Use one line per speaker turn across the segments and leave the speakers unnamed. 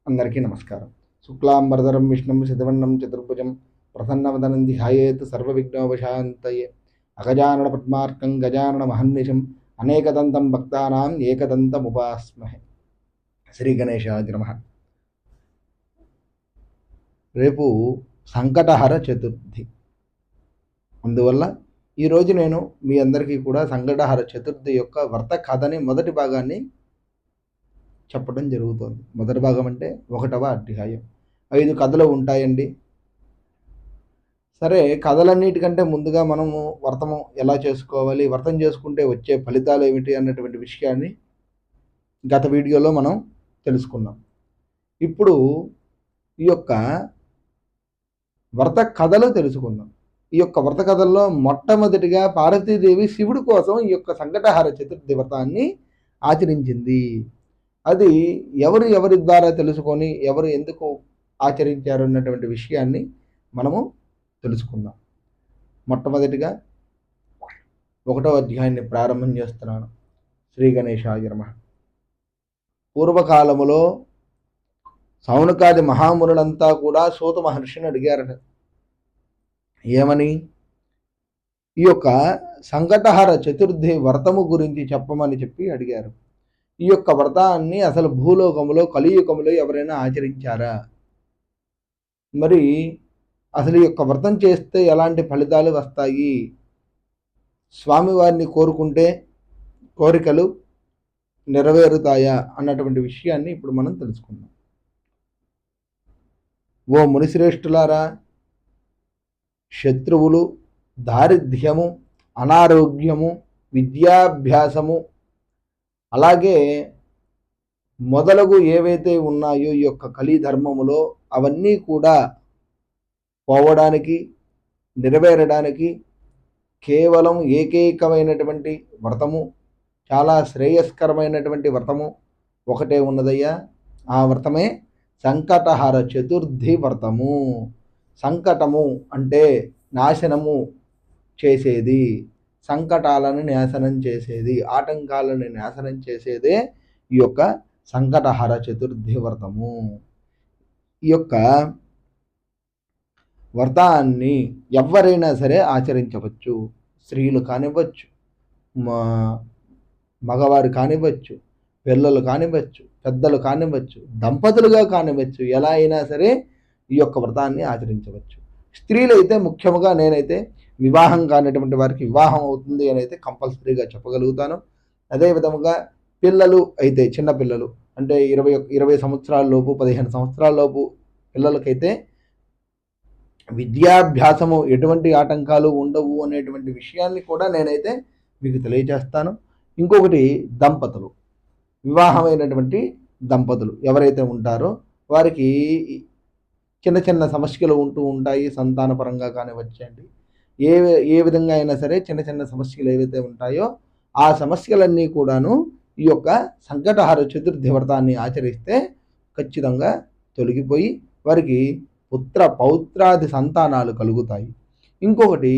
అందరికీ నమస్కారం. శుక్లాంబరధరం విష్ణుం శతవర్ణం చతుర్భుజం ప్రసన్నవదనం ధ్యాయేత్ సర్వవిఘ్నోపశాంతయే అగజానన పద్మార్కం గజానన మహర్నిశం అనేకదంతం భక్తానాం ఏకదంతముపాస్మహే. శ్రీ గణేశాయ నమః. రేపు సంకటహర చతుర్థి. అందువల్ల ఈరోజు నేను మీ అందరికీ కూడా సంకటహర చతుర్థి యొక్క వ్రత కథని మొదటి భాగాన్ని చెప్పడం జరుగుతుంది. మొదటి భాగం అంటే 1వ అధ్యాయం. 5 కథలు ఉంటాయండి. సరే, కథలన్నిటికంటే ముందుగా మనము వ్రతము ఎలా చేసుకోవాలి, వ్రతం చేసుకుంటే వచ్చే ఫలితాలు ఏమిటి అన్నటువంటి విషయాన్ని గత వీడియోలో మనం తెలుసుకున్నాం. ఇప్పుడు ఈ యొక్క వ్రత కథలు తెలుసుకుందాం. ఈ యొక్క వ్రత కథల్లో మొట్టమొదటిగా పార్వతీదేవి శివుడి కోసం ఈ యొక్క సంకటహర చతుర్థి వ్రతాన్ని ఆచరించింది. అది ఎవరి ద్వారా తెలుసుకొని ఎవరు ఎందుకు ఆచరించారు అన్నటువంటి విషయాన్ని మనము తెలుసుకుందాం. మొట్టమొదటిగా 1వ అధ్యాయాన్ని ప్రారంభం చేస్తున్నాను. శ్రీ గణేశాయ నమః. పూర్వకాలములో సౌనకాది మహామునులంతా కూడా సూత మహర్షిని అడిగారట. ఏమని? ఈ యొక్క సంకటహర చతుర్థి వ్రతము గురించి చెప్పమని చెప్పి అడిగారు. ఈ యొక్క వ్రతాన్ని అసలు భూలోకములో కలియుగములో ఎవరైనా ఆచరించారా? మరి అసలు ఈ యొక్క వ్రతం చేస్తే ఎలాంటి ఫలితాలు వస్తాయి? స్వామివారిని కోరుకుంటే కోరికలు నెరవేరుతాయా అన్నటువంటి విషయాన్ని ఇప్పుడు మనం తెలుసుకుందాం. ఓ మునిశ్రేష్ఠులారా, శత్రువులు, దారిద్ర్యము, అనారోగ్యము, విద్యాభ్యాసము, అలాగే మొదలగు ఏవైతే ఉన్నాయో ఈ యొక్క కలిధర్మములో అవన్నీ కూడా పోవడానికి, నెరవేరడానికి కేవలం ఏకైకమైనటువంటి వ్రతము, చాలా శ్రేయస్కరమైనటువంటి వ్రతము ఒకటే ఉన్నదయ్యా. ఆ వ్రతమే సంకటహర చతుర్థి వ్రతము. సంకటము అంటే నాశనము చేసేది, సంకటాలను నాశనం చేసేది, ఆటంకాలను నాశనం చేసేదే ఈ యొక్క సంకటహర చతుర్థి వ్రతము. ఈ యొక్క వ్రతాన్ని ఎవరైనా సరే ఆచరించవచ్చు. స్త్రీలు కానివ్వచ్చు, మగవారు కానివ్వచ్చు, పిల్లలు కానివ్వచ్చు, పెద్దలు కానివ్వచ్చు, దంపతులుగా కానివ్వచ్చు, ఎలా అయినా సరే ఈ యొక్క వ్రతాన్ని ఆచరించవచ్చు. స్త్రీలు అయితే ముఖ్యంగా నేనైతే వివాహం కానిటువంటి వారికి వివాహం అవుతుంది అని అయితే కంపల్సరీగా చెప్పగలుగుతాను. అదేవిధంగా పిల్లలు అయితే చిన్నపిల్లలు అంటే 20 సంవత్సరాల లోపు 15 సంవత్సరాల లోపు పిల్లలకైతే విద్యాభ్యాసము ఎటువంటి ఆటంకాలు ఉండవు అనేటువంటి విషయాన్ని కూడా నేనైతే మీకు తెలియజేస్తాను. ఇంకొకటి, దంపతులు, వివాహమైనటువంటి దంపతులు ఎవరైతే ఉంటారో వారికి చిన్న చిన్న సమస్యలు ఉంటూ ఉంటాయి. సంతానపరంగా కానివ్వచ్చండి, ఏ విధంగా అయినా సరే చిన్న చిన్న సమస్యలు ఏవైతే ఉంటాయో ఆ సమస్యలన్నీ కూడాను ఈ యొక్క సంకటహర చతుర్థి వ్రతాన్ని ఆచరిస్తే ఖచ్చితంగా తొలగిపోయి వారికి పుత్ర పౌత్రాది సంతానాలు కలుగుతాయి. ఇంకొకటి,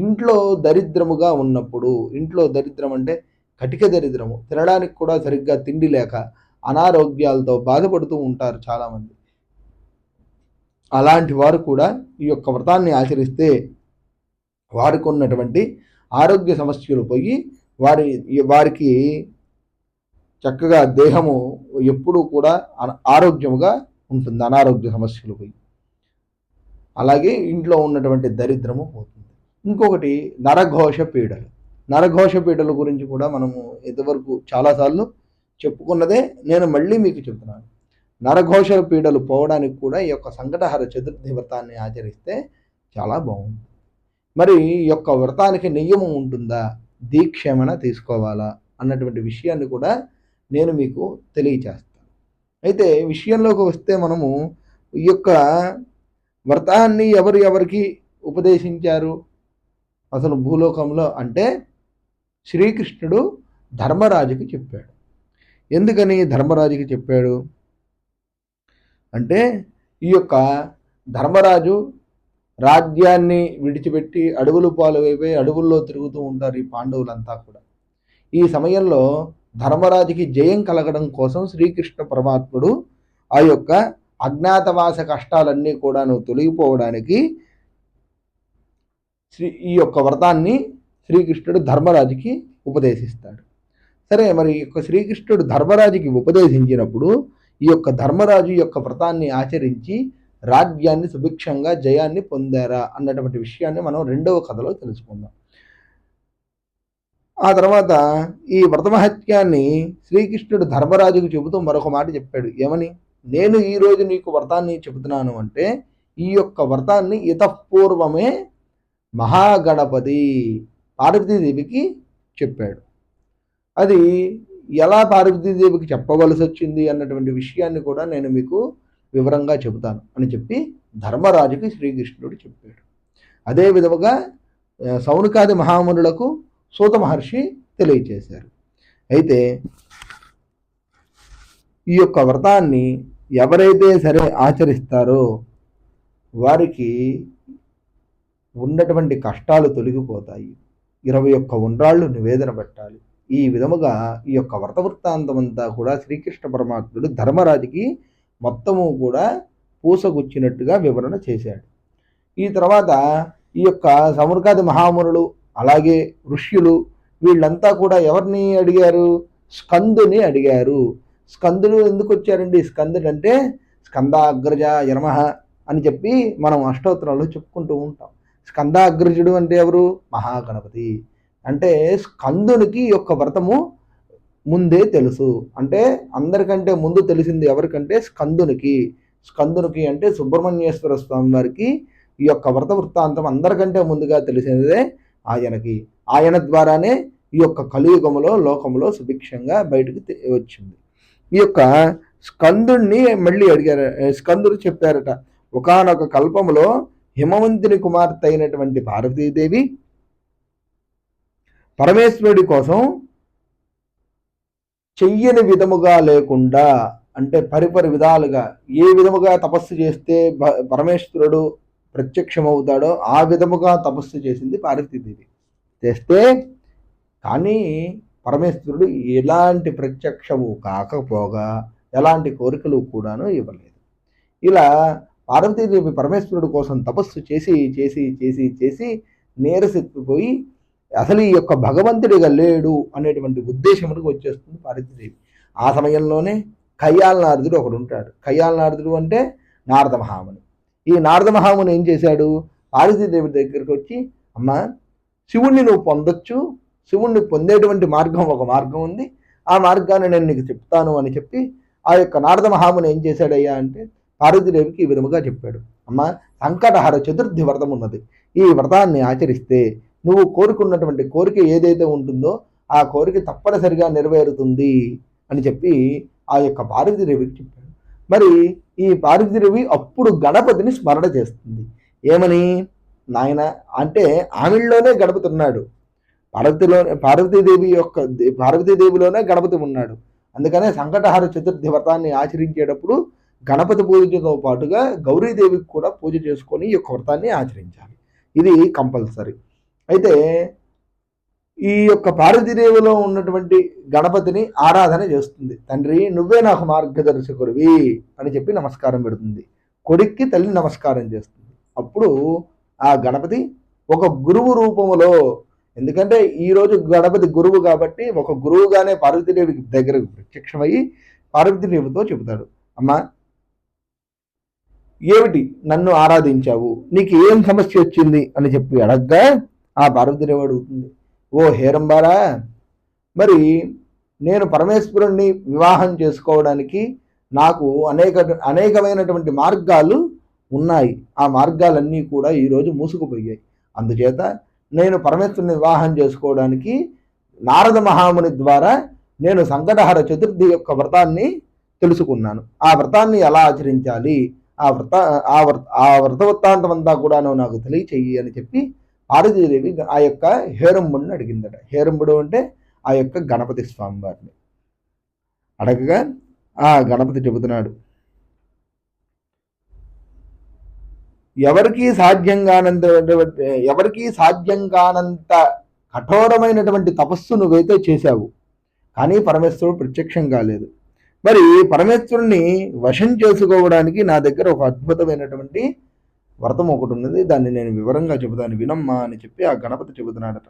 ఇంట్లో దరిద్రముగా ఉన్నప్పుడు, ఇంట్లో దరిద్రం అంటే కటిక దరిద్రము, తినడానికి కూడా సరిగ్గా తిండి లేక అనారోగ్యాలతో బాధపడుతూ ఉంటారు చాలామంది. అలాంటి వారు కూడా ఈ యొక్క వ్రతాన్ని ఆచరిస్తే వారికి ఉన్నటువంటి ఆరోగ్య సమస్యలు పోయి వారికి చక్కగా దేహము ఎప్పుడూ కూడా ఆరోగ్యముగా ఉంటుంది, అనారోగ్య సమస్యలు పోయి. అలాగే ఇంట్లో ఉన్నటువంటి దరిద్రము పోతుంది. ఇంకొకటి, నరఘోష పీడలు. నరఘోష పీడల గురించి కూడా మనము ఇంతవరకు చాలాసార్లు చెప్పుకున్నదే నేను మళ్ళీ మీకు చెప్తున్నాను. నరఘోష పీడలు పోవడానికి కూడా ఈ యొక్క సంకటహర చతుర్థి వ్రతాన్ని ఆచరిస్తే చాలా బాగుంటుంది. మరి ఈ యొక్క వ్రతానికి నియమం ఉంటుందా, దీక్ష ఏమైనా తీసుకోవాలా అన్నటువంటి విషయాన్ని కూడా నేను మీకు తెలియచేస్తాను. అయితే విషయంలోకి వస్తే మనము ఈ యొక్క వ్రతాన్ని ఎవరికి ఉపదేశించారు అసలు భూలోకంలో అంటే శ్రీకృష్ణుడు ధర్మరాజుకి చెప్పాడు. ఎందుకని ధర్మరాజుకి చెప్పాడు అంటే, ఈ యొక్క ధర్మరాజు రాజ్యాన్ని విడిచిపెట్టి అడవులు పాలైపోయి అడవుల్లో తిరుగుతూ ఉంటారు ఈ పాండవులంతా కూడా. ఈ సమయంలో ధర్మరాజుకి జయం కలగడం కోసం శ్రీకృష్ణ పరమాత్ముడు ఆ యొక్క అజ్ఞాతవాస కష్టాలన్నీ కూడాను తొలగిపోవడానికి ఈ యొక్క వ్రతాన్ని శ్రీకృష్ణుడు ధర్మరాజుకి ఉపదేశిస్తాడు. సరే, మరి యొక్క శ్రీకృష్ణుడు ధర్మరాజుకి ఉపదేశించినప్పుడు ఈ యొక్క ధర్మరాజు యొక్క వ్రతాన్ని ఆచరించి రాజ్యాన్ని సుభిక్షంగా జయాన్ని పొందారా అన్నటువంటి విషయాన్ని మనం రెండవ కథలో తెలుసుకుందాం. ఆ తర్వాత ఈ వ్రతమహత్యాన్ని శ్రీకృష్ణుడు ధర్మరాజుకు చెబుతూ మరొక మాట చెప్పాడు. ఏమని? నేను ఈరోజు నీకు వ్రతాన్ని చెబుతున్నాను అంటే ఈ యొక్క వ్రతాన్ని ఇతపూర్వమే మహాగణపతి పార్వతీదేవికి చెప్పాడు. అది ఎలా పార్వతీదేవికి చెప్పవలసి వచ్చింది అన్నటువంటి విషయాన్ని కూడా నేను మీకు వివరంగా చెబుతాను అని చెప్పి ధర్మరాజుకి శ్రీకృష్ణుడు చెప్పాడు. అదే విధముగా సౌనకాది మహామునులకు సూత మహర్షి తెలియచేశారు. అయితే ఈ యొక్క వ్రతాన్ని ఎవరైతే సరే ఆచరిస్తారో వారికి ఉన్నటువంటి కష్టాలు తొలగిపోతాయి. 21 ఉండ్రాళ్ళు నివేదన పెట్టాలి. ఈ విధముగా ఈ యొక్క వ్రత వృత్తాంతమంతా కూడా శ్రీకృష్ణ పరమాత్ముడు ధర్మరాజుకి మొత్తము కూడా పూసగుచ్చినట్టుగా వివరణ చేశాడు. ఈ తర్వాత ఈ యొక్క సౌనకాది మహామునులు అలాగే ఋష్యులు వీళ్ళంతా కూడా ఎవరిని అడిగారు? స్కందుని అడిగారు. స్కందుడు ఎందుకు వచ్చారండి? స్కందుడు అంటే స్కందాగ్రజ యనమః అని చెప్పి మనం అష్టోత్తరంలో చెప్పుకుంటూ ఉంటాం. స్కందాగ్రజుడు అంటే ఎవరు? మహాగణపతి. అంటే స్కందునికి యొక్క వ్రతము ముందే తెలుసు. అంటే అందరికంటే ముందు తెలిసింది ఎవరికంటే స్కందునికి. స్కందునికి అంటే సుబ్రహ్మణ్యేశ్వర స్వామి వారికి ఈ యొక్క వ్రత వృత్తాంతం అందరికంటే ముందుగా తెలిసినదే ఆయనకి. ఆయన ద్వారానే ఈ యొక్క కలియుగములో లోకంలో సుభిక్షంగా బయటకు వచ్చింది. ఈ యొక్క స్కందుణ్ణి మళ్ళీ అడిగారు. స్కందుడు చెప్పారట, ఒకానొక కల్పములో హిమవంతుని కుమార్తె అయినటువంటి పార్వతీదేవి పరమేశ్వరుడి కోసం చెయ్యని విధముగా లేకుండా, అంటే పరిపరి విధాలుగా ఏ విధముగా తపస్సు చేస్తే పరమేశ్వరుడు ప్రత్యక్షమవుతాడో ఆ విధముగా తపస్సు చేసింది పార్వతీదేవి. చేస్తే కానీ పరమేశ్వరుడు ఎలాంటి ప్రత్యక్షము కాకపోగా ఎలాంటి కోరికలు కూడాను ఇవ్వలేదు. ఇలా పార్వతీదేవి పరమేశ్వరుడు కోసం తపస్సు చేసి చేసి చేసి చేసి నీరసెత్తిపోయి అసలు ఈ యొక్క భగవంతుడిగా లేడు అనేటువంటి ఉద్దేశమునికి వచ్చేస్తుంది పార్వతీదేవి. ఆ సమయంలోనే కయ్యాల నారదుడు ఒకడు ఉంటాడు. కయ్యాల నారదుడు అంటే నారద మహాముని. ఈ నారద మహాముని ఏం చేశాడు? పార్వతీదేవి దగ్గరికి వచ్చి, అమ్మ, శివుణ్ణి నువ్వు పొందొచ్చు, శివుణ్ణి పొందేటువంటి మార్గం ఒక మార్గం ఉంది, ఆ మార్గాన్ని నేను నీకు చెప్తాను అని చెప్పి ఆ యొక్క నారద మహాముని ఏం చేశాడయ్యా అంటే పార్వతీదేవికి ఈ విధముగా చెప్పాడు. అమ్మ, సంకటహర చతుర్థి వ్రతం ఉన్నది. ఈ వ్రతాన్ని ఆచరిస్తే నువ్వు కోరుకున్నటువంటి కోరిక ఏదైతే ఉంటుందో ఆ కోరిక తప్పనిసరిగా నెరవేరుతుంది అని చెప్పి ఆ యొక్క పార్వతీదేవికి చెప్పాడు. మరి ఈ పార్వతీదేవి అప్పుడు గణపతిని స్మరణ చేస్తుంది. ఏమని? నాయన అంటే ఆమెలోనే గణపతి ఉన్నాడు. పార్వతీదేవిలోనే గణపతి ఉన్నాడు. అందుకనే సంకటహార చతుర్థి వ్రతాన్ని ఆచరించేటప్పుడు గణపతి పూజతో పాటుగా గౌరీదేవికి కూడా పూజ చేసుకొని ఈ యొక్క వ్రతాన్ని ఆచరించాలి. ఇది కంపల్సరీ. అయితే ఈ యొక్క పార్వతీదేవిలో ఉన్నటువంటి గణపతిని ఆరాధన చేస్తుంది. తండ్రి, నువ్వే నాకు మార్గదర్శకుడివి అని చెప్పి నమస్కారం పెడుతుంది. కొడుక్కి తల్లి నమస్కారం చేస్తుంది. అప్పుడు ఆ గణపతి ఒక గురువు రూపములో, ఎందుకంటే ఈరోజు గణపతి గురువు కాబట్టి ఒక గురువుగానే పార్వతీదేవికి దగ్గరకు ప్రత్యక్షమయ్యి పార్వతీదేవితో చెబుతాడు, అమ్మా, ఏమిటి నన్ను ఆరాధించావు, నీకు ఏం సమస్య వచ్చింది అని చెప్పి అడగ్గా ఆ పార్వతీదేవి అడుగుతుంది, ఓ హేరంబారా, మరి నేను పరమేశ్వరుణ్ణి వివాహం చేసుకోవడానికి నాకు అనేకమైనటువంటి మార్గాలు ఉన్నాయి. ఆ మార్గాలన్నీ కూడా ఈరోజు మూసుకుపోయాయి. అందుచేత నేను పరమేశ్వరుని వివాహం చేసుకోవడానికి నారద మహాముని ద్వారా నేను సంకటహర చతుర్థి యొక్క వ్రతాన్ని తెలుసుకున్నాను. ఆ వ్రతాన్ని ఎలా ఆచరించాలి, ఆ వ్రత వృత్తాంతం అంతా కూడాను నాకు తెలియచెయ్యి అని చెప్పి పార్వతీదేవి ఆ యొక్క హేరంబుడిని అడిగిందట. హేరంబుడు అంటే ఆ యొక్క గణపతి స్వామి వారిని అడగగా ఆ గణపతి చెబుతున్నాడు, ఎవరికీ సాధ్యం కానంత కఠోరమైనటువంటి తపస్సు నువ్వైతే చేశావు, కానీ పరమేశ్వరుడు ప్రత్యక్షం కాలేదు. మరి పరమేశ్వరుణ్ణి వశం చేసుకోవడానికి నా దగ్గర ఒక అద్భుతమైనటువంటి వ్రతం ఒకటి ఉన్నది, దాన్ని నేను వివరంగా చెబుతాను వినమ్మా అని చెప్పి ఆ గణపతి చెబుతున్నాడట.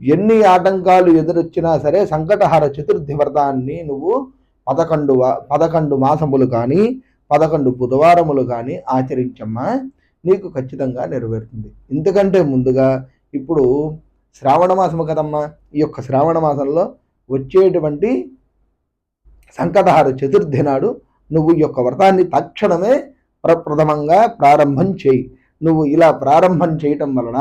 ఎన్ని ఆటంకాలు ఎదురొచ్చినా సరే సంకటహార చతుర్థి వ్రతాన్ని నువ్వు 11 మాసములు కానీ 11 బుధవారములు కానీ ఆచరించమ్మా, నీకు ఖచ్చితంగా నెరవేరుతుంది. ఇంతకంటే ముందుగా ఇప్పుడు శ్రావణ మాసము కదమ్మా, ఈ యొక్క శ్రావణ మాసంలో వచ్చేటువంటి సంకటహార చతుర్థి నాడు నువ్వు ఈ యొక్క వ్రతాన్ని తక్షణమే ప్రప్రథమంగా ప్రారంభం చేయి. నువ్వు ఇలా ప్రారంభం చేయటం వలన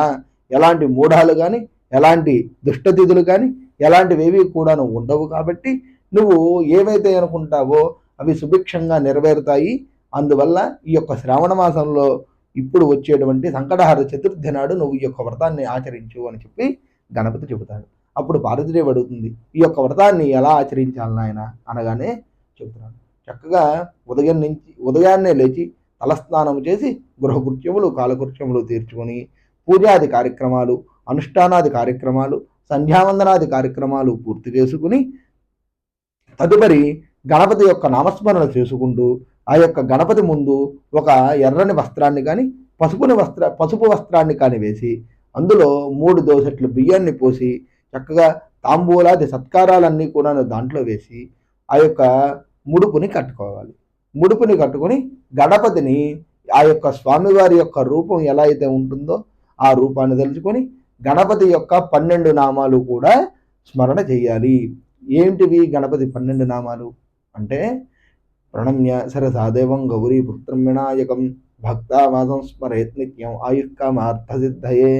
ఎలాంటి మూఢాలు కానీ ఎలాంటి దుష్టతిథులు కానీ ఎలాంటివేవి కూడా ఉండవు. కాబట్టి నువ్వు ఏవైతే అనుకుంటావో అవి సుభిక్షంగా నెరవేరుతాయి. అందువల్ల ఈ యొక్క శ్రావణ మాసంలో ఇప్పుడు వచ్చేటువంటి సంకటహార చతుర్థి నాడు నువ్వు ఈ యొక్క వ్రతాన్ని ఆచరించు అని చెప్పి గణపతి చెబుతాడు. అప్పుడు పార్వతీదేవి అడుగుతుంది, ఈ యొక్క వ్రతాన్ని ఎలా ఆచరించాలి నాయన అనగానే చెబుతున్నాడు. చక్కగా ఉదయాన్నే లేచి తలస్నానం చేసి గృహకృత్యములు కాలకృత్యములు తీర్చుకొని పూజాది కార్యక్రమాలు అనుష్ఠానాది కార్యక్రమాలు సంధ్యావందనాది కార్యక్రమాలు పూర్తి చేసుకుని తదుపరి గణపతి యొక్క నామస్మరణ చేసుకుంటూ ఆ యొక్క గణపతి ముందు ఒక ఎర్రని వస్త్రాన్ని కానీ పసుపు వస్త్రాన్ని కానీ వేసి అందులో 3 దోసెట్లు బియ్యాన్ని పోసి చక్కగా తాంబూలాది సత్కారాలన్నీ కూడా దాంట్లో వేసి ఆ యొక్క ముడుపుని కట్టుకోవాలి. ముడుపుని కట్టుకొని గణపతిని ఆ యొక్క స్వామివారి యొక్క రూపం ఎలా అయితే ఉంటుందో ఆ రూపాన్ని తలుచుకొని గణపతి యొక్క 12 నామాలు కూడా స్మరణ చేయాలి. ఏంటివి గణపతి 12 నామాలు అంటే, ప్రణమ్య సరసాదేవం గౌరీ పుత్రం వినాయకం భక్తావాసం స్మరేత్ నిత్యం ఆయుష్కామార్థసిద్ధయే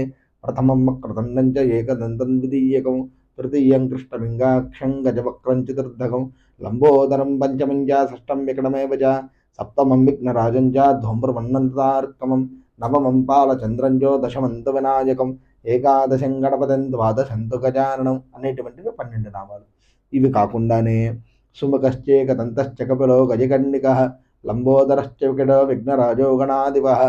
ప్రథమం వక్రదండం చ ఏకదంతం ద్వితీయకం తృతీయం కృష్ణలింగాక్షం గజవక్రం చతుర్థకం లంబోదరం పంచమం చ షష్టం వికటమేవ చ సప్తమం విఘ్నరాజం చ ధూమ్రమన్నంతార్కమం నవమం పాలచంద్రం చ దశమంత వినాయకం ఏకాదశం గణపతిం ద్వాదశంతు గజాననం అనేటువంటివి 12 నామాలు. ఇవి కాకుండానే సుముఖశ్చేకదంతశ్చ కపిలో గజకర్ణికః లంబోదరశ్చ వికటో విఘ్నరాజో గణాధిపః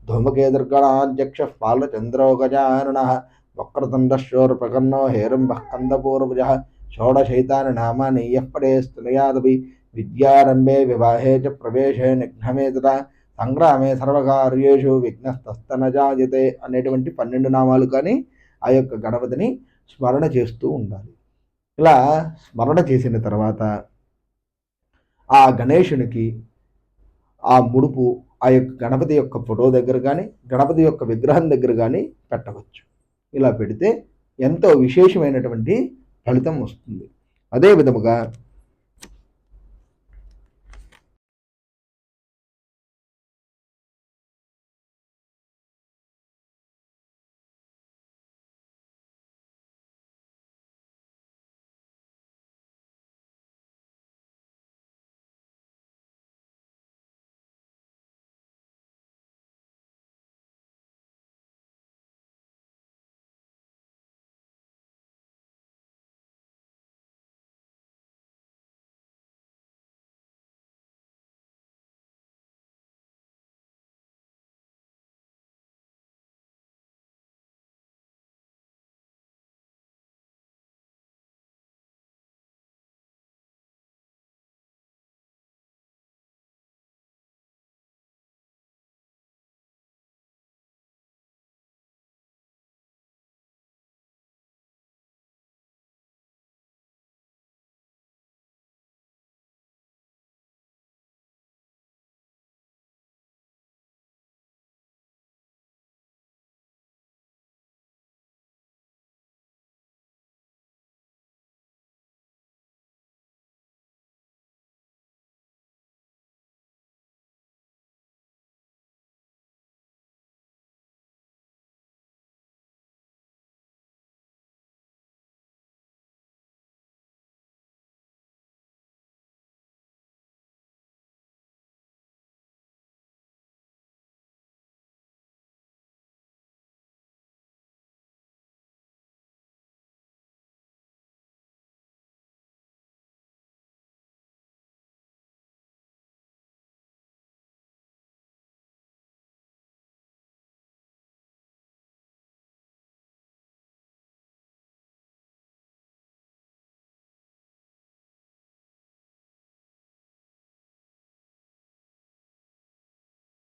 ధూమకేతుర్గణాధ్యక్షः పాలచంద్రో గజాననः వక్రతుండశూర్పకర్ణో హేరంబః కందపూర్వజः షోడశైతాని నామాని యః పఠేస్తనయాదపి విద్యారంభే వివాహే చ ప్రవేశే నిఘ్నమే తథా సంగ్రామే సర్వకార్యేషు విఘ్నస్తస్తన జాయతే అనేటువంటి 12 నామాలు కానీ ఆ యొక్క గణపతిని స్మరణ చేస్తూ ఉండాలి. ఇలా స్మరణ చేసిన తర్వాత ఆ గణేశునికి ఆ ముడుపు ఆ యొక్క గణపతి యొక్క ఫోటో దగ్గర కానీ గణపతి యొక్క విగ్రహం దగ్గర కానీ పెట్టవచ్చు. ఇలా పెడితే ఎంతో విశేషమైనటువంటి ఫలితం వస్తుంది. అదే విధముగా